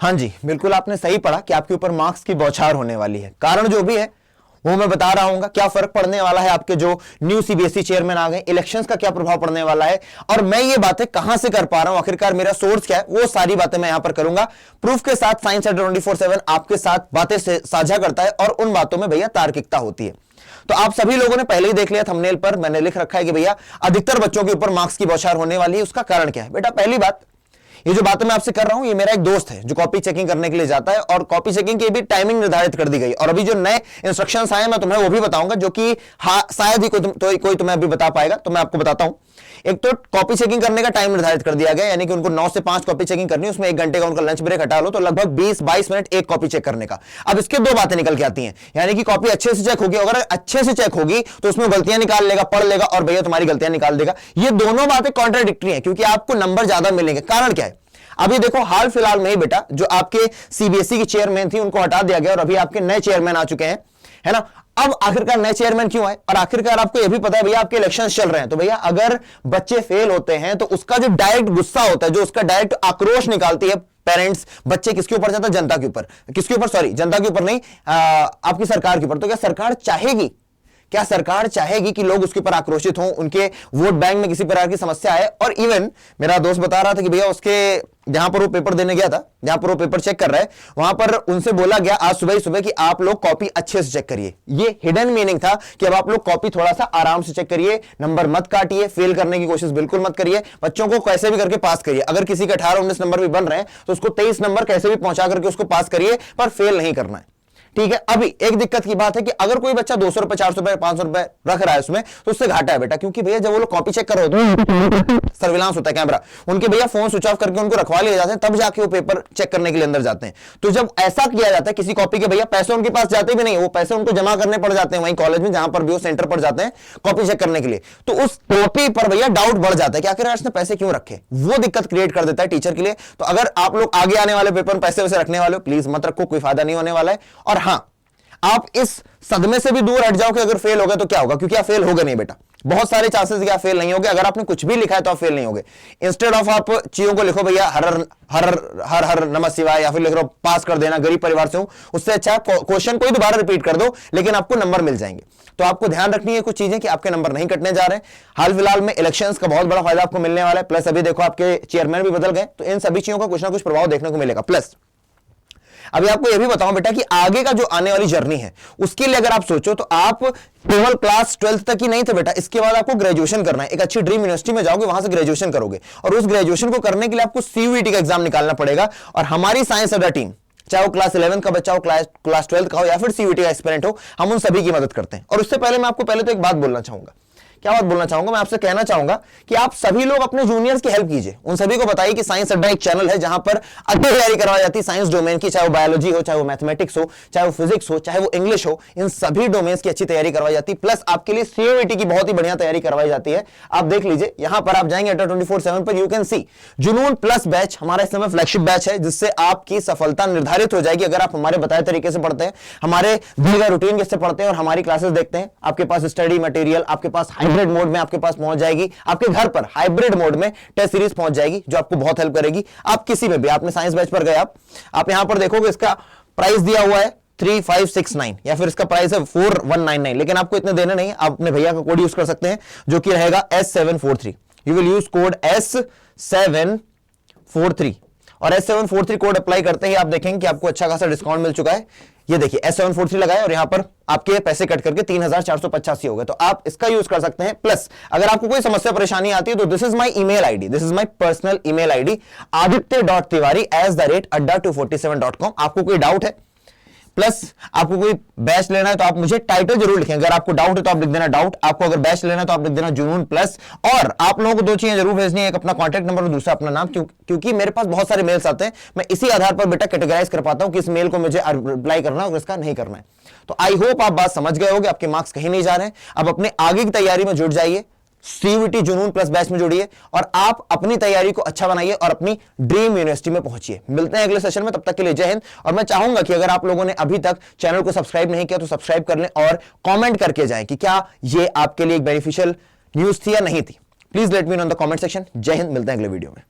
हाँ जी, बिल्कुल आपने सही पढ़ा कि आपके ऊपर मार्क्स की बौछार होने वाली है। कारण जो भी है वो मैं बता रहा हूं, क्या फर्क पड़ने वाला है, आपके जो न्यू सीबीएसई चेयरमैन आ गए, इलेक्शंस का क्या प्रभाव पड़ने वाला है, और मैं ये बातें कहां से कर पा रहा हूं, आखिरकार मेरा सोर्स क्या है, वो सारी बातें मैं यहां पर करूंगा। प्रूफ के साथ साइंस अड्डा 24/7 आपके साथ बातें साझा करता है और उन बातों में भैया तार्किकता होती है। तो आप सभी लोगों ने पहले ही देख लिया, थंबनेल पर मैंने लिख रखा है कि भैया अधिकतर बच्चों के ऊपर मार्क्स की बौछार होने वाली है। उसका कारण क्या है बेटा? पहली बात, ये जो बातें मैं आपसे कर रहा हूं, ये मेरा एक दोस्त है जो कॉपी चेकिंग करने के लिए जाता है, और कॉपी चेकिंग की भी टाइमिंग निर्धारित कर दी गई। और अभी जो नए इंस्ट्रक्शंस आए मैं तुम्हें वो भी बताऊंगा, जो कि शायद ही कोई तुम्हें अभी बता पाएगा, तो मैं आपको बताता हूं। एक तो कॉपी चेकिंग करने का टाइम निर्धारित कर दिया गया, यानी कि उनको 9 से 5 कॉपी चेकिंग करनी है, उसमें 1 घंटे का उनका लंच ब्रेक हटा लो तो लगभग 20-22 मिनट एक कॉपी चेक करने का। अब इसके दो बातें निकल के आती हैं, यानी कि कॉपी अच्छे से चेक होगी, अगर अच्छे से चेक होगी तो उसमें गलतियां निकाल लेगा, पढ़ लेगा और भैया तुम्हारी गलतियां निकाल देगा। ये दोनों बातें कॉन्ट्राडिक्टरी है, क्योंकि आपको नंबर ज्यादा मिलेंगे। कारण क्या है? अभी देखो हाल फिलहाल में ही बेटा जो आपके सीबीएसई की चेयरमैन थी उनको हटा दिया गया और अभी आपके नए चेयरमैन आ चुके हैं, है ना। अब आखिरकार नए चेयरमैन क्यों आए? और आखिरकार आपको यह भी पता है भैया आपके इलेक्शंस चल रहे हैं, तो भैया अगर बच्चे फेल होते हैं तो उसका जो डायरेक्ट गुस्सा होता है, जो उसका डायरेक्ट आक्रोश निकालती है पेरेंट्स, बच्चे किसके ऊपर जाता है? जनता के ऊपर। किसके ऊपर? सॉरी, जनता के ऊपर नहीं, आपकी सरकार के ऊपर। तो क्या सरकार चाहेगी, क्या सरकार चाहेगी कि लोग उसके ऊपर आक्रोशित हों, उनके वोट बैंक में किसी प्रकार की समस्या आए? और इवन मेरा दोस्त बता रहा था कि भैया उसके जहां पर वो पेपर देने गया था, जहां पर वो पेपर चेक कर रहा है, वहां पर उनसे बोला गया आज सुबह ही सुबह कि आप लोग कॉपी अच्छे से चेक करिए। ये हिडन मीनिंग था कि अब आप लोग कॉपी थोड़ा सा आराम से चेक करिए, नंबर मत काटिए, फेल करने की कोशिश बिल्कुल मत करिए, बच्चों को कैसे भी करके पास करिए। अगर किसी के 18-19 नंबर भी बन रहे हैं तो उसको 23 नंबर कैसे भी पहुंचा करके उसको पास करिए, पर फेल नहीं करना है। ठीक है। अभी एक दिक्कत की बात है कि अगर कोई बच्चा 200 रुपए, 400 रुपए, 500 रुपए रख रहा है उसमें, तो उससे घाटा है बेटा, क्योंकि भैया जब वो लोग कॉपी चेक कर रहे होते हैं, सर्विलांस होता है, कैमरा, उनके भैया फोन स्विच ऑफ करके उनको रखवा लिए जाते हैं, तब जाके वो पेपर चेक करने के लिए अंदर जाते हैं। तो जब ऐसा किया जाता है, किसी कॉपी के भैया पैसे उनके पास जाते भी नहीं, वो पैसे उनको जमा करने पड़ जाते हैं वहीं कॉलेज में, जहां पर भी वो सेंटर पर जाते हैं कॉपी चेक करने के लिए, तो उस कॉपी पर भैया डाउट बढ़ जाता है कि आखिर इसने पैसे क्यों रखे। वो दिक्कत क्रिएट कर देता है टीचर के लिए। तो अगर आप लोग आगे आने वाले पेपर में पैसे वैसे रखने वाले हो, प्लीज मत रखो, कोई फायदा नहीं होने वाला है। और हां, आप इस सदमे से भी दूर हट जाओ कि अगर फेल हो गए तो क्या होगा, क्योंकि आप फेल हो गए नहीं बेटा, बहुत सारे चांसेस कि आप फेल नहीं होगे। अगर आपने कुछ भी लिखा है तो आप फेल नहीं होगे। इंस्टेड ऑफ आप चीजों को लिखो भैया हर हर हर हर नमः शिवाय, या फिर लिख लो पास कर देना, गरीब परिवार से हूं, उससे अच्छा क्वेश्चन कोई दोबारा रिपीट कर दो, लेकिन आपको नंबर मिल जाएंगे। तो आपको ध्यान रखनी है कुछ चीजें कि आपके नंबर नहीं कटने जा रहे हैं। हाल फिलहाल में इलेक्शंस का बहुत बड़ा फायदा आपको मिलने वाला है, प्लस अभी देखो आपके चेयरमैन भी बदल गए, तो इन सभी चीजों का कुछ ना कुछ प्रभाव देखने को मिलेगा। प्लस अभी आपको यह भी बताऊं बेटा कि आगे का जो आने वाली जर्नी है उसके लिए अगर आप सोचो तो आप केवल क्लास 12th तक ही नहीं थे बेटा, इसके बाद आपको ग्रेजुएशन करना है। एक अच्छी ड्रीम यूनिवर्सिटी में जाओगे, वहां से ग्रेजुएशन करोगे, और उस ग्रेजुएशन को करने के लिए आपको सीयूईटी का एग्जाम निकालना पड़ेगा। और हमारी साइंस अड्डा टीम, चाहे वो क्लास 11 का बच्चा हो, क्लास 12 का हो, या फिर सीयूईटी का एस्पिरेंट हो, हम उन सभी की मदद करते हैं। और उससे पहले मैं आपको पहले तो एक बात बोलना चाहूंगा। क्या बात बोलना चाहूंगा? मैं आपसे कहना चाहूंगा कि आप सभी लोग अपने जूनियर्स की हेल्प कीजिए, उन सभी को बताइए कि साइंस अड्डा एक चैनल है जहां पर अच्छी तैयारी करवाई जाती है साइंस डोमेन की, चाहे वो बायोलॉजी हो, चाहे वो मैथमेटिक्स हो, चाहे वो फिजिक्स हो, चाहे वो इंग्लिश हो, इन सभी डोमेन्स की अच्छी तैयारी करवाई जाती है। प्लस आपके लिए सीयूईटी की बहुत ही बढ़िया तैयारी करवाई जाती है। आप देख लीजिए, यहां पर आप जाएंगे अड्डा 24/7 पर, यू कैन सी जुनून प्लस बैच हमारा इस समय फ्लैगशिप बैच है, जिससे आपकी सफलता निर्धारित हो जाएगी। अगर आप हमारे बताए तरीके से पढ़ते हैं, हमारे दिए गए रूटीन के से पढ़ते हैं और हमारी क्लासेस देखते हैं, आपके पास स्टडी मटेरियल, आपके पास हाइब्रिड मोड में आपके पास पहुंच जाएगी, आपके घर पर हाइब्रिड मोड में टेस्ट सीरीज पहुंच जाएगी, जो आपको बहुत हेल्प करेगी। आप किसी में भी, आपने साइंस बैच पर गए, आप यहां पर देखोगे इसका प्राइस दिया हुआ है 3569, या फिर इसका प्राइस है 4199, लेकिन आपको इतने देने नहीं, आप अपने भैया का कोड यूज कर सकते हैं जो कि रहेगा S743। You will use code S743, और S743 कोड अप्लाई करते ही आप देखेंगे कि आपको अच्छा खासा डिस्काउंट मिल चुका है। ये देखिए S743 लगाए और यहां पर आपके पैसे कट करके 3485 हो गए, तो आप इसका यूज कर सकते हैं। प्लस अगर आपको कोई समस्या परेशानी आती है तो this is my email ID, this is my personal email ID aditya.tiwari@adda247.com। आपको कोई डाउट है, प्लस आपको कोई बैच लेना है तो आप मुझे टाइटल जरूर लिखें। अगर आपको डाउट है तो आप लिख देना डाउट, आपको अगर बैच लेना है तो आप लिख देना जुनून प्लस। और आप लोगों को दो चीजें जरूर भेजनी है, एक अपना कॉन्टैक्ट नंबर और दूसरा अपना नाम, क्योंकि मेरे पास बहुत सारे मेल्स आते हैं, मैं इसी आधार पर बेटा कैटेगराइज कर पाता हूं कि इस मेल को मुझे रिप्लाई करना है और इसका नहीं करना है। तो आई होप आप बात समझ गए होंगे, आपके मार्क्स कहीं नहीं जा रहे हैं। अब अपने आगे की तैयारी में जुट जाइए, सीयूईटी जुनून प्लस बैच में जुड़िए और आप अपनी तैयारी को अच्छा बनाइए और अपनी ड्रीम यूनिवर्सिटी में पहुंचिए। मिलते हैं अगले सेशन में, तब तक के लिए जय हिंद। और मैं चाहूंगा कि अगर आप लोगों ने अभी तक चैनल को सब्सक्राइब नहीं किया तो सब्सक्राइब कर लें और कमेंट करके जाएं कि क्या ये आपके लिए एक बेनिफिशियल न्यूज थी या नहीं थी। Please let me know in the comment section. जय हिंद, मिलते हैं अगले वीडियो में।